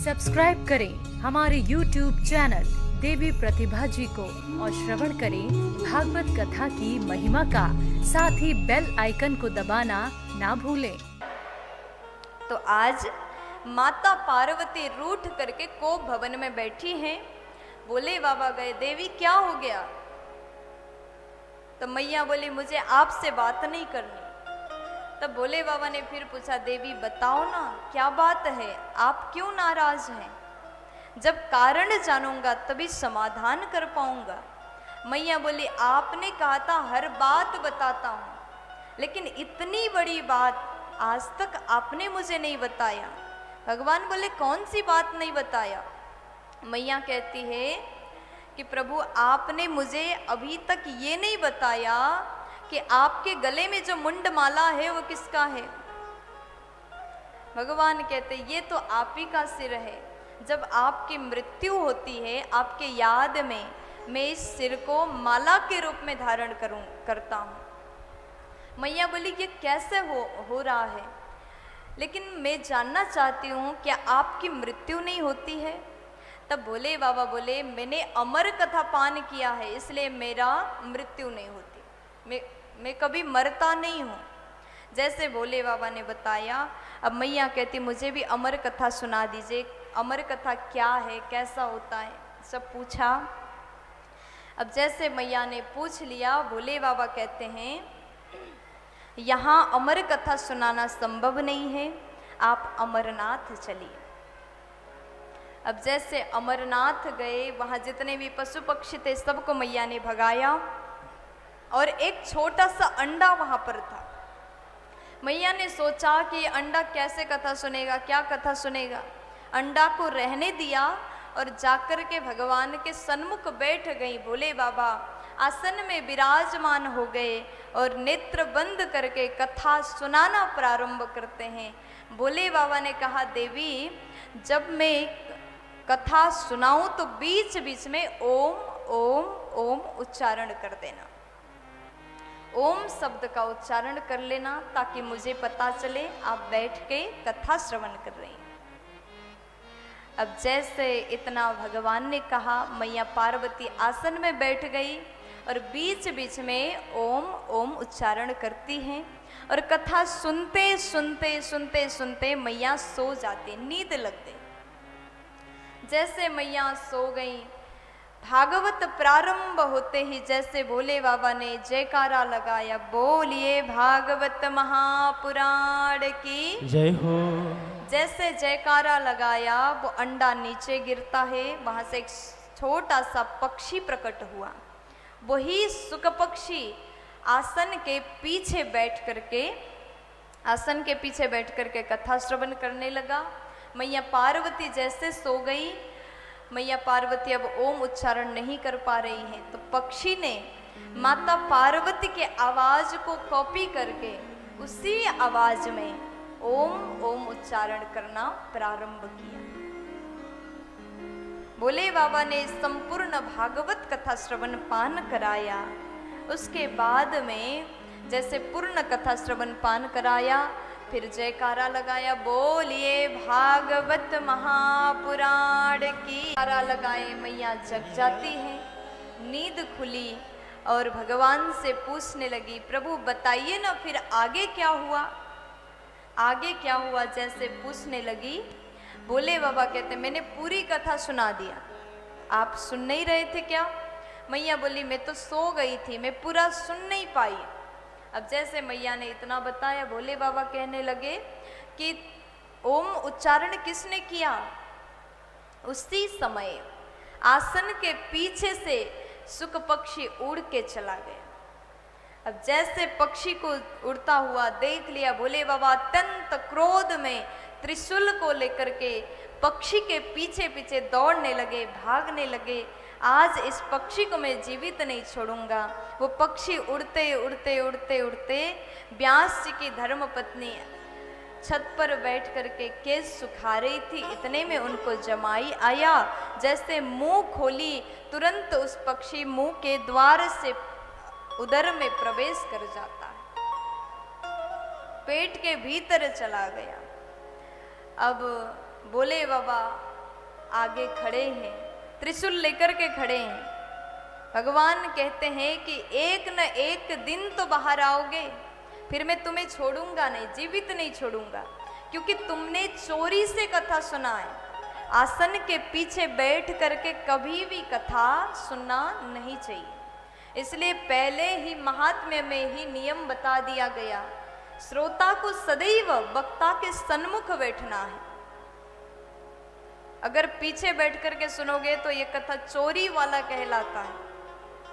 Subscribe करें हमारे YouTube channel देवी प्रतिभा जी को और श्रवण करें भागवत कथा की महिमा का। साथ ही बेल आइकन को दबाना ना भूलें। तो आज माता पार्वती रूठ करके कोप भवन में बैठी हैं। बोले बाबा गए, देवी क्या हो गया? तो मैया बोली, मुझे आपसे बात नहीं करनी। तब भोले बाबा ने फिर पूछा, देवी बताओ ना क्या बात है, आप क्यों नाराज हैं? जब कारण जानूंगा तभी समाधान कर पाऊंगा। मैया बोली, आपने कहा था हर बात बताता हूं, लेकिन इतनी बड़ी बात आज तक आपने मुझे नहीं बताया। भगवान बोले, कौन सी बात नहीं बताया? मैया कहती है कि प्रभु आपने मुझे अभी तक ये नहीं बताया कि आपके गले में जो मुंडमाला है वो किसका है? भगवान कहते, ये तो आप ही का सिर है। जब आपकी मृत्यु होती है, आपके याद में मैं इस सिर को माला के रूप में धारण करता हूँ। मैया बोली, ये कैसे हो रहा है? लेकिन मैं जानना चाहती हूँ, क्या आपकी मृत्यु नहीं होती है? तब भोले बाबा बोले, मैंने अमर कथा पान किया है, इसलिए मेरा मृत्यु नहीं होती। मैं कभी मरता नहीं हूँ। जैसे भोले बाबा ने बताया। अब मैया कहती, मुझे भी अमर कथा सुना दीजिए। अमर कथा क्या है, कैसा होता है, सब पूछा। अब जैसे मैया ने पूछ लिया, भोले बाबा कहते हैं, यहाँ अमर कथा सुनाना संभव नहीं है, आप अमरनाथ चलिए। अब जैसे अमरनाथ गए, वहाँ जितने भी पशु पक्षी थे सबको मैया ने भगाया और एक छोटा सा अंडा वहाँ पर था। मैया ने सोचा कि अंडा कैसे कथा सुनेगा, क्या कथा सुनेगा। अंडा को रहने दिया और जाकर के भगवान के सन्मुख बैठ गई। भोले बाबा आसन में विराजमान हो गए और नेत्र बंद करके कथा सुनाना प्रारंभ करते हैं। भोले बाबा ने कहा, देवी जब मैं कथा सुनाऊं तो बीच बीच में ओम ओम ओम उच्चारण कर देना। ओम शब्द का उच्चारण कर लेना ताकि मुझे पता चले आप बैठ के कथा श्रवण कर रही हैं। अब जैसे इतना भगवान ने कहा, मैया पार्वती आसन में बैठ गई और बीच बीच में ओम ओम उच्चारण करती हैं और कथा सुनते सुनते सुनते सुनते मैया सो जाती, नींद लग गई। जैसे मैया सो गई, भागवत प्रारंभ होते ही जैसे भोले बाबा ने जयकारा लगाया, बोलिए भागवत महापुराण की जय हो। जैसे जयकारा लगाया, वो अंडा नीचे गिरता है, वहां से एक छोटा सा पक्षी प्रकट हुआ। वही सुख पक्षी आसन के पीछे बैठ करके कथा श्रवण करने लगा। मैया पार्वती जैसे सो गई, मैया पार्वती अब ओम उच्चारण नहीं कर पा रही हैं, तो पक्षी ने माता पार्वती के आवाज को कॉपी करके उसी आवाज में ओम ओम उच्चारण करना प्रारंभ किया। भोले बाबा ने संपूर्ण भागवत कथा श्रवण पान कराया। उसके बाद में जैसे पूर्ण कथा श्रवण पान कराया, फिर जयकारा लगाया, बोलिए भागवत महापुराण की। जयकारा लगाए, मैया जग जाती है, नींद खुली और भगवान से पूछने लगी, प्रभु बताइए ना फिर आगे क्या हुआ, आगे क्या हुआ? जैसे पूछने लगी, भोले बाबा कहते, मैंने पूरी कथा सुना दिया, आप सुन नहीं रहे थे क्या? मैया बोली, मैं तो सो गई थी, मैं पूरा सुन नहीं पाई। अब जैसे मैया ने इतना बताया, भोले बाबा कहने लगे कि ओम उच्चारण किसने किया? उसी समय आसन के पीछे से सुख पक्षी उड़ के चला गया। अब जैसे पक्षी को उड़ता हुआ देख लिया, भोले बाबा अत्यंत क्रोध में त्रिशूल को लेकर के पक्षी के पीछे पीछे दौड़ने लगे, भागने लगे। आज इस पक्षी को मैं जीवित नहीं छोड़ूंगा। वो पक्षी उड़ते उड़ते उड़ते उड़ते व्यास जी की धर्म पत्नी छत पर बैठ करके केस सुखा रही थी, इतने में उनको जमाई आया। जैसे मुंह खोली, तुरंत उस पक्षी मुंह के द्वार से उदर में प्रवेश कर जाता है, पेट के भीतर चला गया। अब भोले बाबा आगे खड़े हैं, त्रिशूल लेकर के खड़े हैं। भगवान कहते हैं कि एक न एक दिन तो बाहर आओगे, फिर मैं तुम्हें छोड़ूंगा नहीं, जीवित नहीं छोड़ूंगा, क्योंकि तुमने चोरी से कथा सुना है। आसन के पीछे बैठ करके कभी भी कथा सुनना नहीं चाहिए। इसलिए पहले ही महात्म्य में ही नियम बता दिया गया, श्रोता को सदैव वक्ता के सन्मुख बैठना है। अगर पीछे बैठ करके सुनोगे तो ये कथा चोरी वाला कहलाता है।